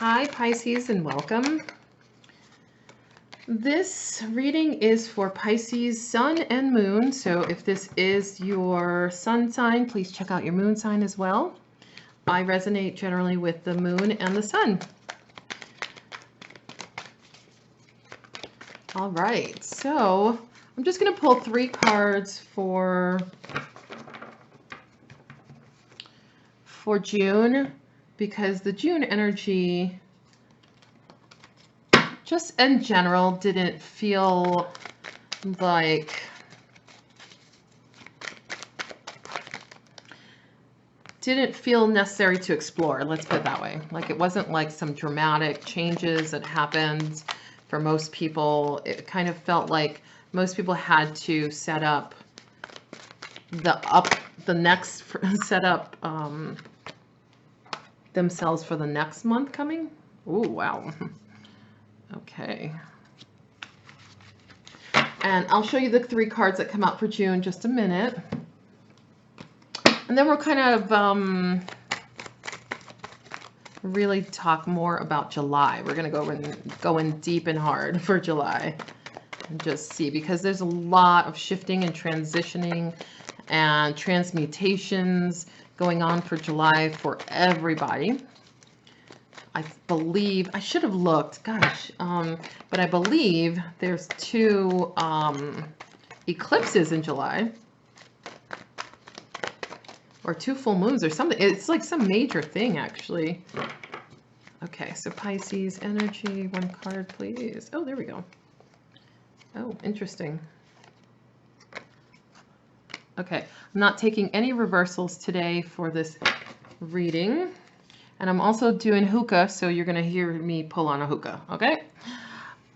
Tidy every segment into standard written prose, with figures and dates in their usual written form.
Hi Pisces and welcome. This reading is for Pisces sun and moon. So if this is your sun sign, please check out your moon sign as well. I resonate generally with the moon and the sun. All right, so I'm just going to pull 3 cards for June, because the June energy just in general didn't feel like necessary to explore. Let's put it that way. Like, it wasn't like some dramatic changes that happened for most people. It kind of felt like most people had to set up themselves for the next month coming. Ooh, wow. Okay. And I'll show you the 3 cards that come out for June in just a minute. And then we'll kind of really talk more about July. We're going to go in deep and hard for July and just see, because there's a lot of shifting and transitioning and transmutations going on for July for everybody. I believe, I should have looked, gosh, but I believe there's 2 eclipses in July, or 2 full moons or something. It's like some major thing, actually. Okay, so Pisces energy, 1 card, please. Oh, there we go. Oh, interesting. Okay, I'm not taking any reversals today for this reading. And I'm also doing hookah, so you're going to hear me pull on a hookah, okay?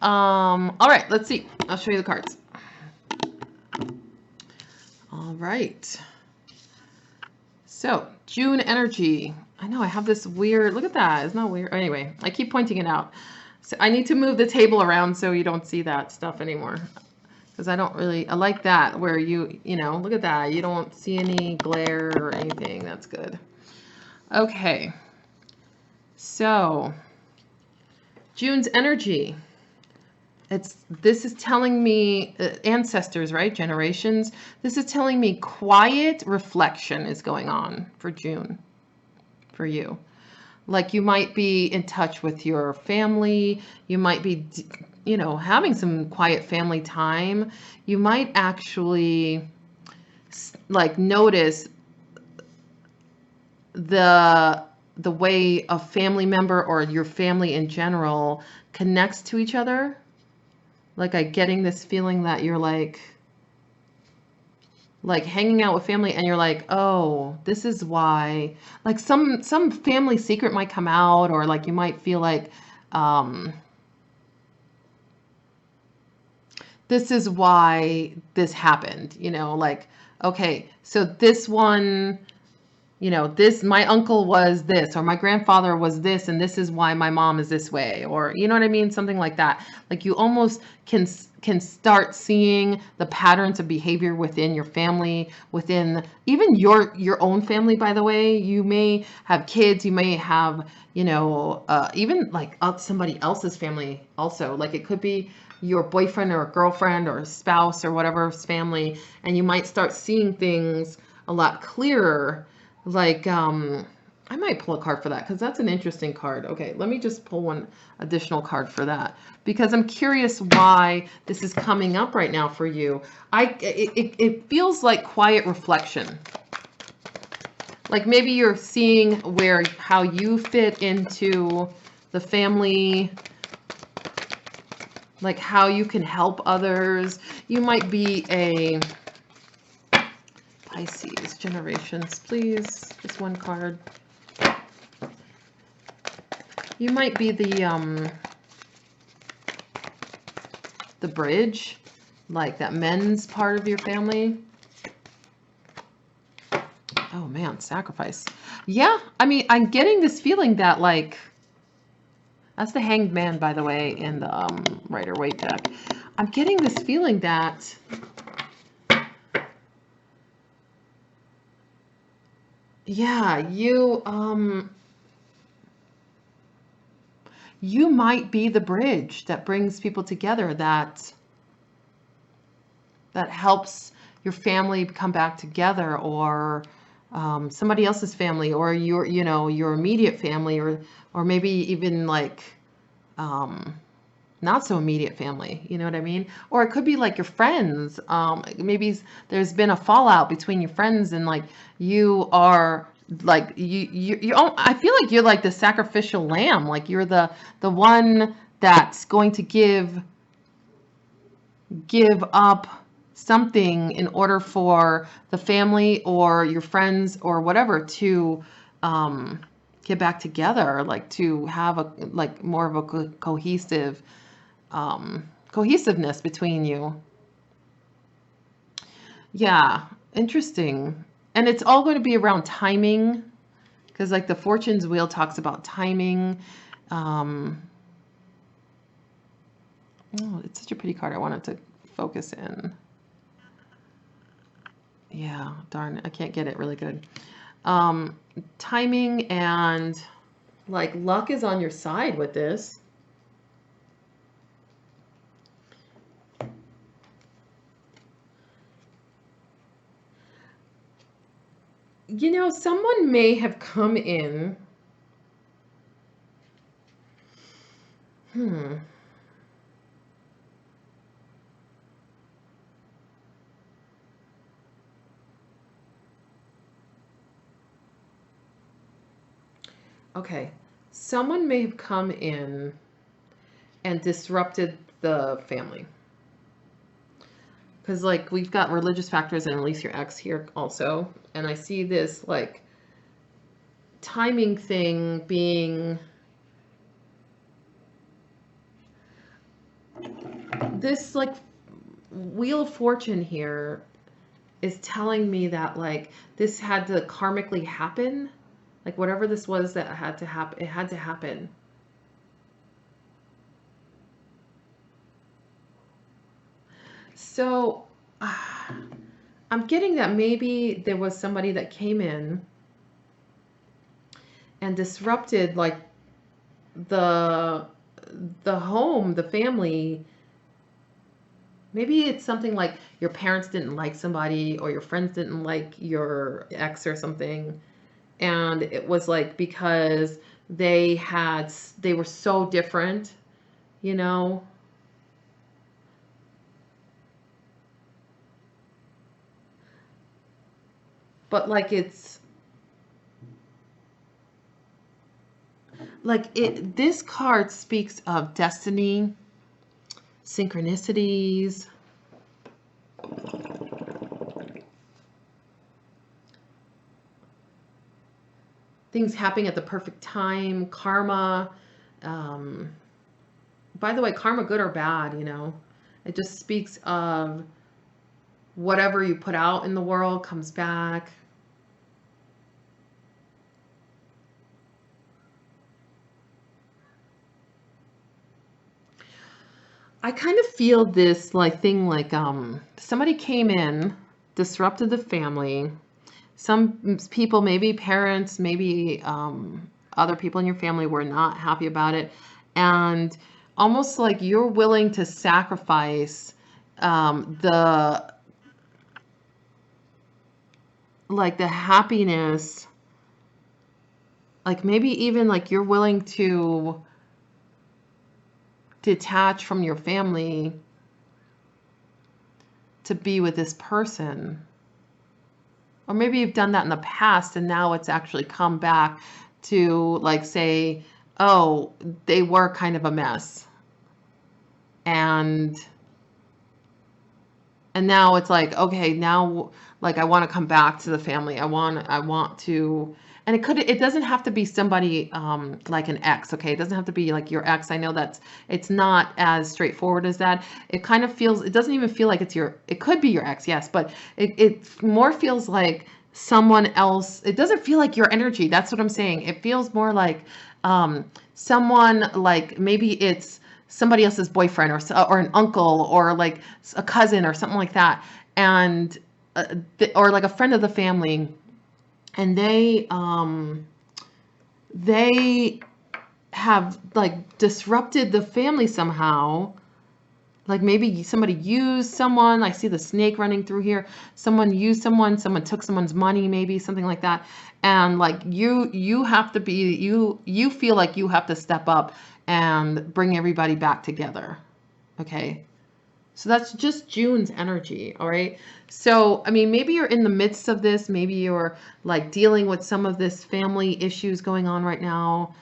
All right, let's see. I'll show you the cards. All right. So, June energy. I know I have this weird, look at that. It's not weird. Anyway, I keep pointing it out. So I need to move the table around so you don't see that stuff anymore. Because I like that, where you know, look at that. You don't see any glare or anything. That's good. Okay. So, June's energy. This is telling me ancestors, right? Generations. This is telling me quiet reflection is going on for June, for you. Like, you might be in touch with your family. You might be, you know, having some quiet family time. You might actually like notice the way a family member or your family in general connects to each other. Like, I'm getting this feeling that you're like hanging out with family and you're like, oh, this is why, like some family secret might come out, or like you might feel like this is why this happened, you know, like, okay, so this one, you know, my uncle was this, or my grandfather was this, and this is why my mom is this way, or, you know what I mean? Something like that. Like, you almost can start seeing the patterns of behavior within your family, within even your own family, by the way. You may have kids, you may have, you know, even like somebody else's family also. Like, it could be your boyfriend or girlfriend or spouse or whatever's family, and you might start seeing things a lot clearer. Like, I might pull a card for that, because that's an interesting card. Okay, let me just pull one additional card for that, because I'm curious why this is coming up right now for you. It feels like quiet reflection. Like, maybe you're seeing how you fit into the family, like how you can help others. You might be a Pisces generations, please. Just 1 card. You might be the bridge, like that men's part of your family. Oh man, sacrifice. Yeah, I mean, I'm getting this feeling that, like, that's the Hanged Man, by the way, in the Rider-Waite deck. I'm getting this feeling that yeah, you you might be the bridge that brings people together, that helps your family come back together, or somebody else's family, or your immediate family, or maybe even like not so immediate family, you know what I mean? Or it could be like your friends. Maybe there's been a fallout between your friends, and like you are like I feel like you're like the sacrificial lamb. Like you're the one that's going to give up something in order for the family or your friends or whatever to get back together, like to have a like more of a cohesiveness between you. Yeah, interesting. And it's all going to be around timing, because like the Fortune's wheel talks about timing. Um, oh, it's such a pretty card. I wanted to focus in. Yeah, darn, I can't get it really good. Um, Timing and like luck is on your side with this. Someone may have come in. Hmm. Okay. Someone may have come in and disrupted the family. Because, like, we've got religious factors and release your ex here also. And I see this, like, timing thing being this, like, Wheel of Fortune here is telling me that, like, this had to karmically happen. Like, whatever this was that had to happen, it had to happen. So, I'm getting that maybe there was somebody that came in and disrupted like the home, the family. Maybe it's something like your parents didn't like somebody, or your friends didn't like your ex or something, and it was like because they were so different, you know. But like it's like it this card speaks of destiny, synchronicities, things happening at the perfect time, karma. Um, by the way, karma, good or bad, it just speaks of whatever you put out in the world comes back. I kind of feel this like thing like somebody came in, disrupted the family. Some people, maybe parents, maybe other people in your family were not happy about it. And almost like you're willing to sacrifice the like the happiness, like maybe even like you're willing to detach from your family to be with this person. Or maybe you've done that in the past and now it's actually come back to like say, oh, they were kind of a mess. And now it's like, okay, now like I want to come back to the family. I want to, and it doesn't have to be somebody like an ex, okay? It doesn't have to be like your ex. I know it's not as straightforward as that. It kind of feels, it doesn't even feel like it could be your ex, yes, but it more feels like someone else. It doesn't feel like your energy. That's what I'm saying. It feels more like someone, like maybe it's somebody else's boyfriend, or an uncle, or like a cousin or something like that, and or like a friend of the family, and they have like disrupted the family somehow. Like maybe somebody used someone. I see the snake running through here. Someone used someone. Someone took someone's money, maybe something like that. And like you have to be you feel like you have to step up and bring everybody back together. Okay. So that's just June's energy. All right. So I mean, maybe you're in the midst of this. Maybe you're like dealing with some of this family issues going on right now.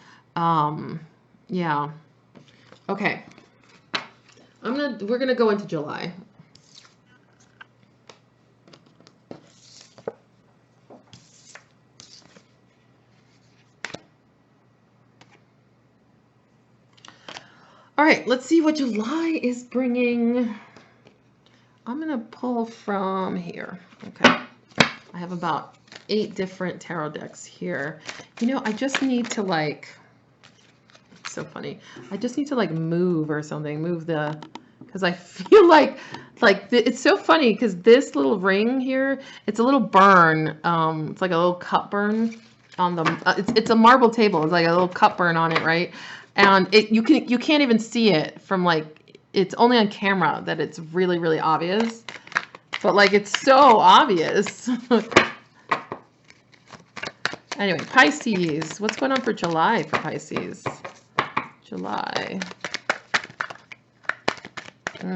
Yeah. Okay. We're gonna go into July. All right, let's see what July is bringing. I'm gonna pull from here. Okay. I have about 8 different tarot decks here. You know, I just need to like, it's so funny. I just need to like move or something, because I feel like it's so funny because this little ring here, it's a little burn. It's like a little cut burn on the, it's a marble table. It's like a little cut burn on it, right? And you can't even see it from like, it's only on camera that it's really, really obvious. But like, it's so obvious. Anyway, Pisces. What's going on for July for Pisces? July. Yeah.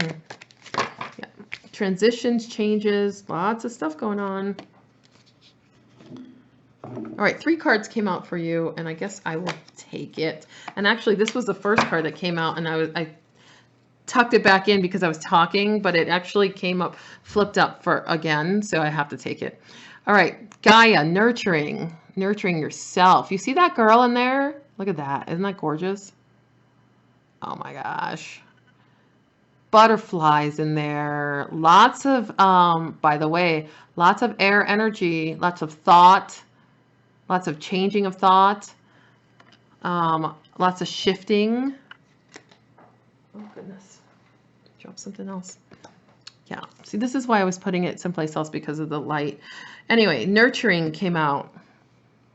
Transitions, changes, lots of stuff going on. All right, 3 cards came out for you, and I guess I will take it. And actually, this was the first card that came out, and I tucked it back in because I was talking, but it actually came up, flipped up for again, so I have to take it. All right, Gaia, nurturing yourself. You see that girl in there? Look at that. Isn't that gorgeous? Oh my gosh. Butterflies in there. Lots of, by the way, lots of air energy, lots of thought, lots of changing of thought, lots of shifting. Oh goodness. Drop something else. Yeah. See, this is why I was putting it someplace else because of the light. Anyway, nurturing came out.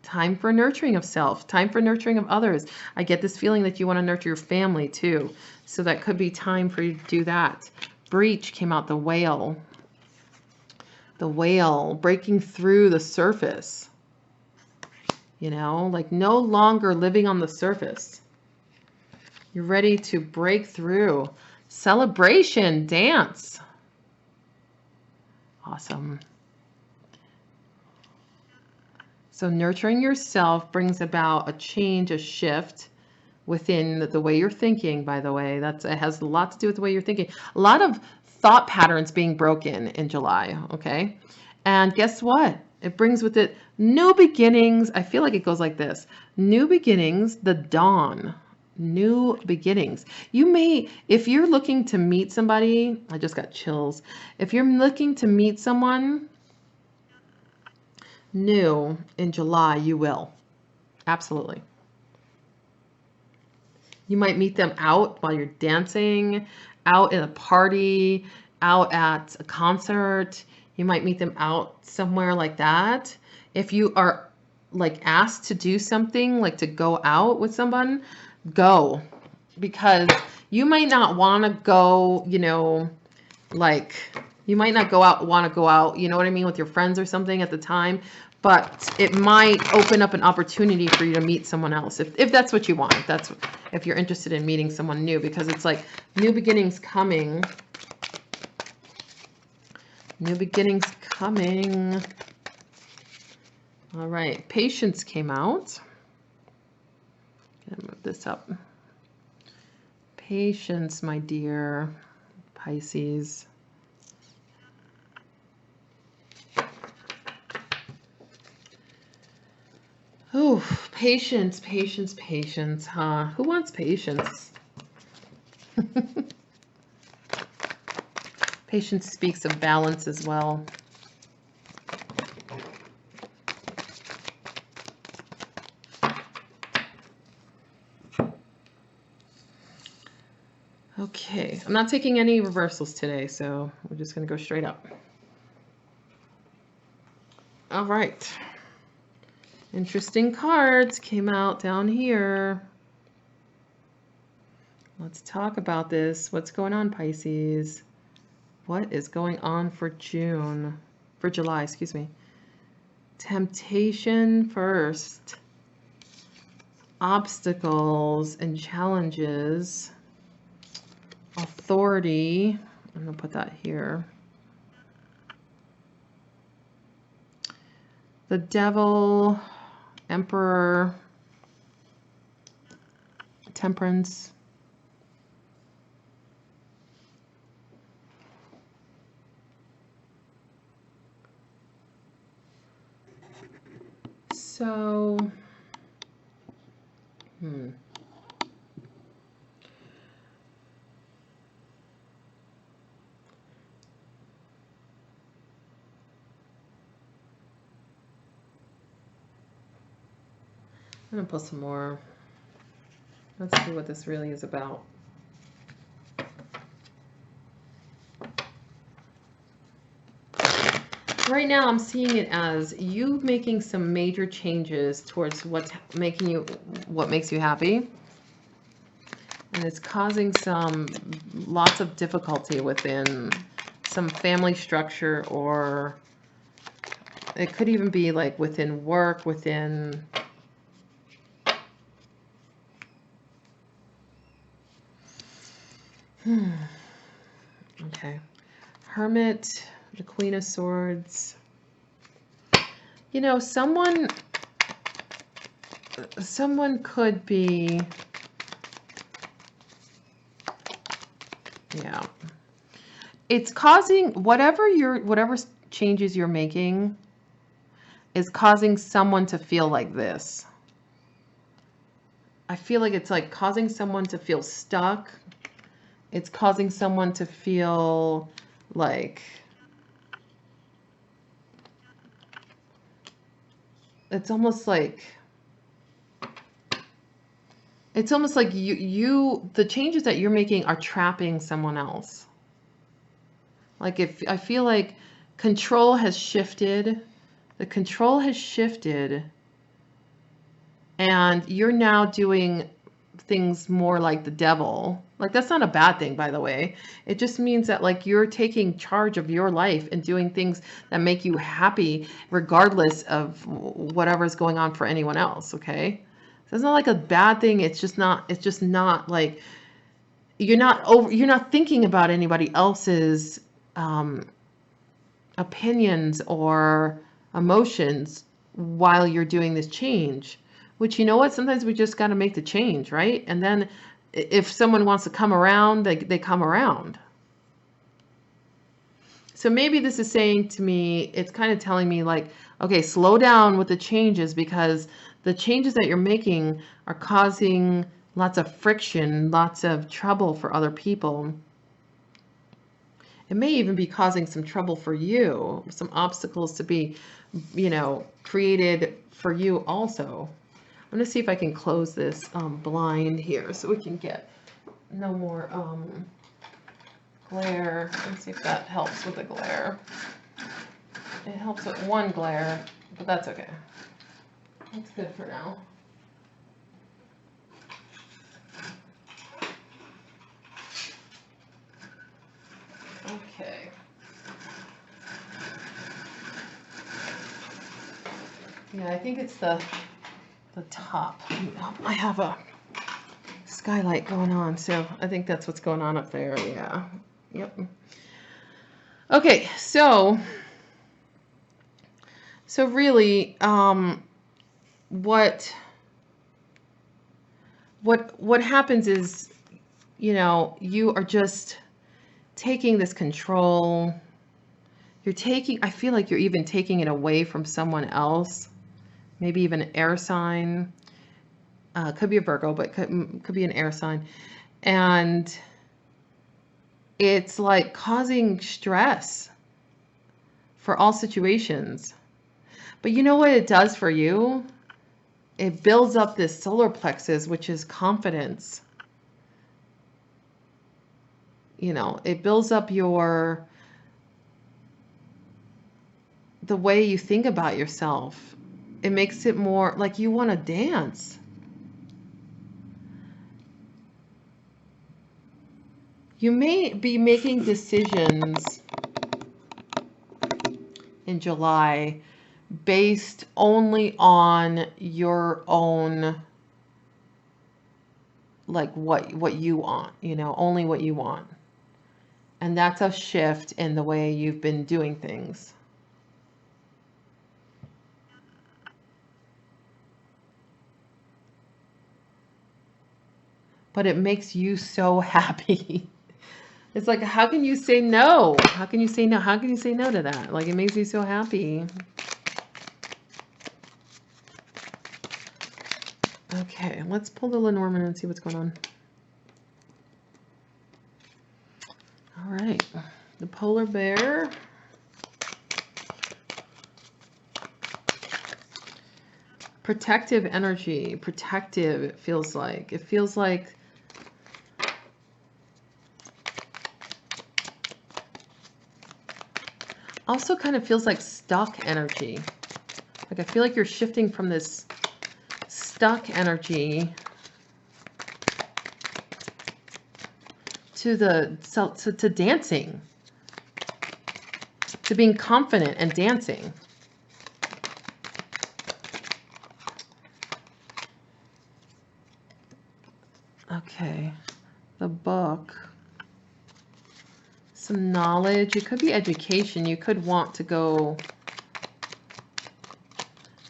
Time for nurturing of self. Time for nurturing of others. I get this feeling that you want to nurture your family too. So that could be time for you to do that. Breach came out. The whale. The whale breaking through the surface. You know, like no longer living on the surface. You're ready to break through. Celebration, dance. Awesome. So nurturing yourself brings about a change, a shift within the way you're thinking, by the way. It has a lot to do with the way you're thinking. A lot of thought patterns being broken in July, okay? And guess what? It brings with it new beginnings. I feel like it goes like this. New beginnings, the dawn. New beginnings. You may, if you're looking to meet somebody, I just got chills. If you're looking to meet someone new in July, you will. Absolutely. You might meet them out while you're dancing, out at a party, out at a concert. You might meet them out somewhere like that. If you are like asked to do something, like to go out with someone, go. Because you might not want to go, you know, like you might not want to go out, you know what I mean, with your friends or something at the time. But it might open up an opportunity for you to meet someone else if that's what you want. If you're interested in meeting someone new, because it's like new beginnings coming. New beginnings coming. All right, patience came out. Gonna move this up. Patience, my dear Pisces. Oh, patience, patience, patience, huh? Who wants patience? Patience speaks of balance as well. Okay, I'm not taking any reversals today, so we're just going to go straight up. All right. Interesting cards came out down here. Let's talk about this. What's going on, Pisces? What is going on for June? For July, excuse me. Temptation first. Obstacles and challenges. Authority. I'm going to put that here. The Devil. Emperor. Temperance. So, I'm going to put some more. Let's see what this really is about. Right now, I'm seeing it as you making some major changes towards what makes you happy. And it's causing lots of difficulty within some family structure, or it could even be like within work, within... Okay. Hermit, the Queen of Swords. You know, someone could be... Yeah. It's causing whatever changes you're making is causing someone to feel like this. I feel like it's like causing someone to feel stuck. It's causing someone to feel like it's almost like the changes that you're making are trapping someone else. Like, if I feel like control has shifted, the control has shifted, and you're now doing things more like the devil. Like, that's not a bad thing, by the way. It just means that, like, you're taking charge of your life and doing things that make you happy regardless of whatever's going on for anyone else, okay? So it's not like a bad thing. It's just not like you're not thinking about anybody else's opinions or emotions while you're doing this change. Which, you know what, sometimes we just got to make the change, right? And then if someone wants to come around, they come around. So maybe this is saying to me, it's kind of telling me like, okay, slow down with the changes, because the changes that you're making are causing lots of friction, lots of trouble for other people. It may even be causing some trouble for you, some obstacles to be, created for you also. I'm going to see if I can close this blind here so we can get no more glare. Let's see if that helps with the glare. It helps with one glare, but that's okay. That's good for now. Okay. Yeah, I think it's the top. I have a skylight going on, so I think that's what's going on up there. Yeah. Yep. Okay, so really, what happens is, you are just taking this control. I feel like you're even taking it away from someone else. Maybe even an air sign. Could be a Virgo, but could be an air sign. And it's like causing stress for all situations. But you know what it does for you? It builds up this solar plexus, which is confidence. It builds up the way you think about yourself. It makes it more like you want to dance. You may be making decisions in July based only on your own, like what you want, only what you want. And that's a shift in the way you've been doing things. But it makes you so happy. It's like, how can you say no? How can you say no? How can you say no to that? Like, it makes you so happy. Okay, let's pull the Lenormand and see what's going on. All right, the polar bear. Protective energy. Protective, it feels like. It feels like also kind of feels like stuck energy. Like I feel like you're shifting from this stuck energy to to dancing, to being confident and dancing. Okay, the book. Some knowledge. It could be education. You could want to go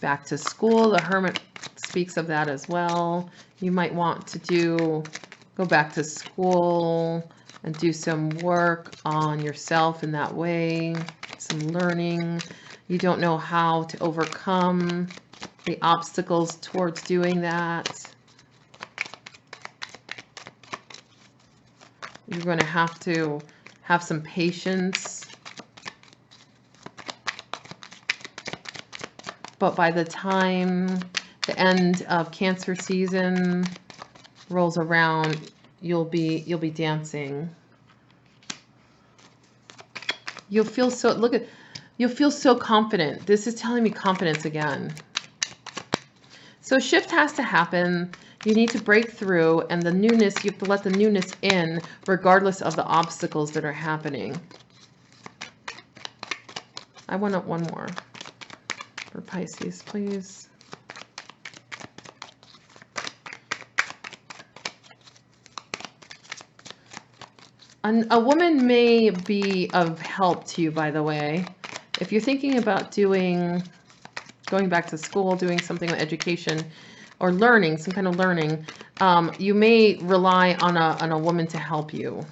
back to school. The Hermit speaks of that as well. You might want to go back to school and do some work on yourself in that way, some learning. You don't know how to overcome the obstacles towards doing that. You're going to have some patience. But by the time the end of Cancer season rolls around, you'll be dancing. You'll feel so you'll feel so confident. This is telling me confidence again. So shift has to happen. You need to break through, and the newness, you have to let the newness in regardless of the obstacles that are happening. I want one more for Pisces, please. A woman may be of help to you, by the way. If you're thinking about going back to school, doing something with education, or learning, some kind of learning, you may rely on a woman to help you.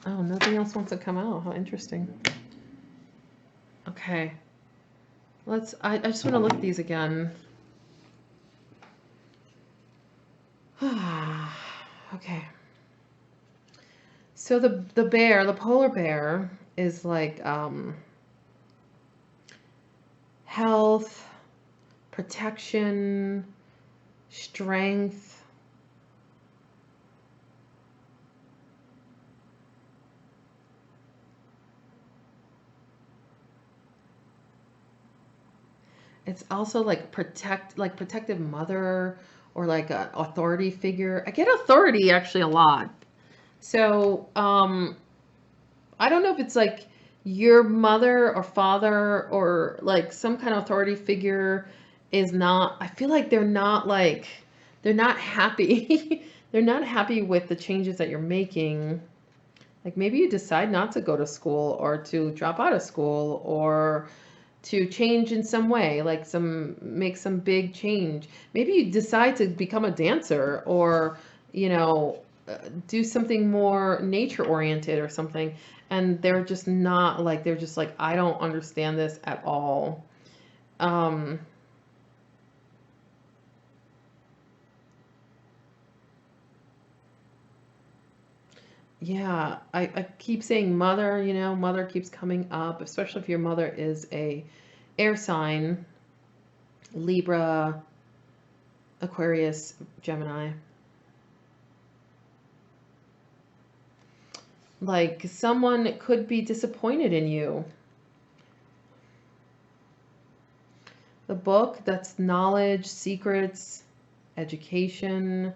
Oh, nothing else wants to come out. How interesting. Okay. I just want to look at these again. Okay. So the bear, the polar bear, is like health, protection, strength. It's also like protective mother, or like an authority figure. I get authority actually a lot. So I don't know if it's like your mother or father or like some kind of authority figure is not, I feel like they're not happy. They're not happy with the changes that you're making. Like maybe you decide not to go to school, or to drop out of school, or to change in some way, like make some big change. Maybe you decide to become a dancer, or do something more nature oriented or something, and they're just not like, they're just like, I don't understand this at all. Yeah, I keep saying mother, mother keeps coming up, especially if your mother is a air sign, Libra, Aquarius, Gemini. Like someone could be disappointed in you. The book, that's knowledge, secrets, education.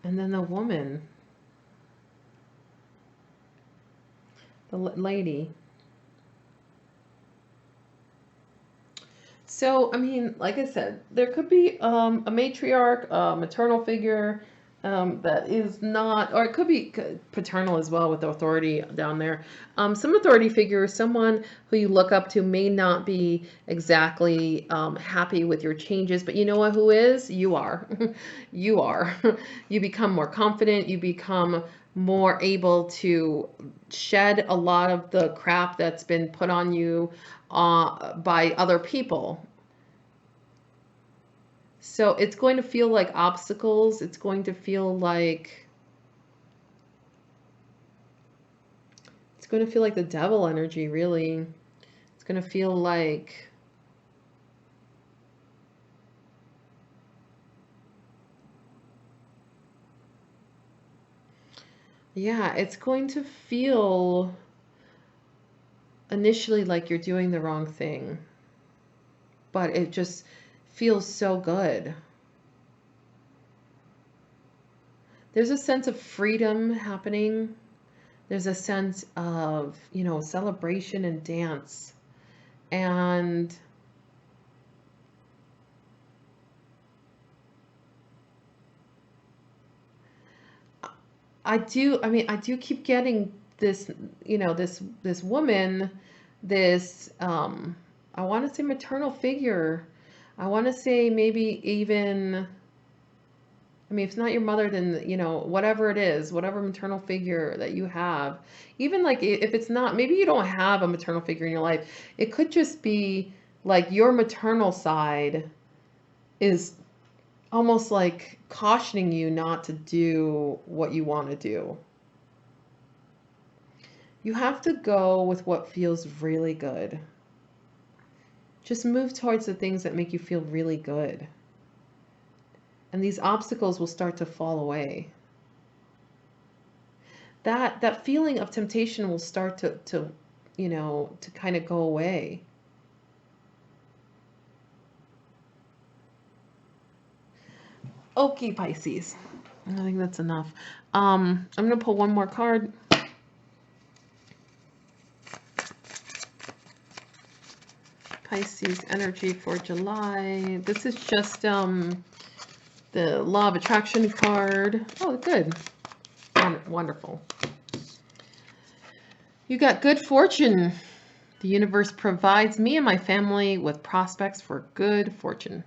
And then the woman, the lady. So, I mean, like I said, there could be a matriarch, a maternal figure that is not, or it could be paternal as well with authority down there. Some authority figure, someone who you look up to may not be exactly happy with your changes, but you know what, who is? You are. You are. You become more confident, you become more able to shed a lot of the crap that's been put on you by other people. So it's going to feel like obstacles. It's going to feel like the devil energy, really. It's going to feel like yeah, it's going to feel initially like you're doing the wrong thing, but it just feels so good. There's a sense of freedom happening. There's a sense of, you know, celebration and dance. And I do keep getting this, you know, this woman, this I want to say maternal figure. I want to say maybe even, I mean, if it's not your mother, then, you know, whatever it is, whatever maternal figure that you have, even like if it's not, maybe you don't have a maternal figure in your life, it could just be like your maternal side is almost like cautioning you not to do what you want to do. You have to go with what feels really good. Just move towards the things that make you feel really good. And these obstacles will start to fall away. That feeling of temptation will start to you know, to kind of go away. Okay, Pisces. I think that's enough. I'm going to pull one more card. Pisces energy for July. This is just the Law of Attraction card. Oh, good. Wonderful. You got good fortune. The universe provides me and my family with prospects for good fortune.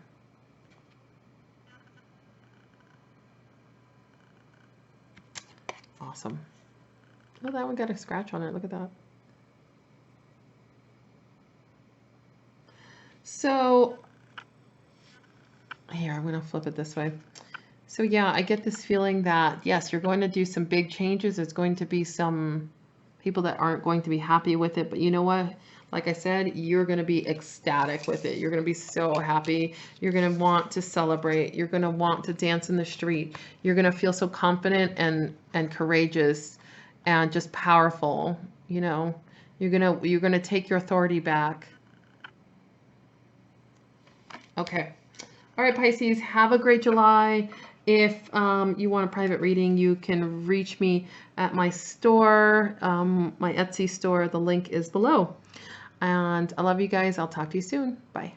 Awesome. Oh, that one got a scratch on it. Look at that. So here, I'm going to flip it this way. So yeah, I get this feeling that, yes, you're going to do some big changes. There's going to be some people that aren't going to be happy with it. But you know what? Like I said, you're going to be ecstatic with it. You're going to be so happy. You're going to want to celebrate. You're going to want to dance in the street. You're going to feel so confident and courageous and just powerful. You know, you're going to take your authority back. Okay. All right, Pisces, have a great July. If you want a private reading, you can reach me at my store, my Etsy store. The link is below. And I love you guys. I'll talk to you soon. Bye.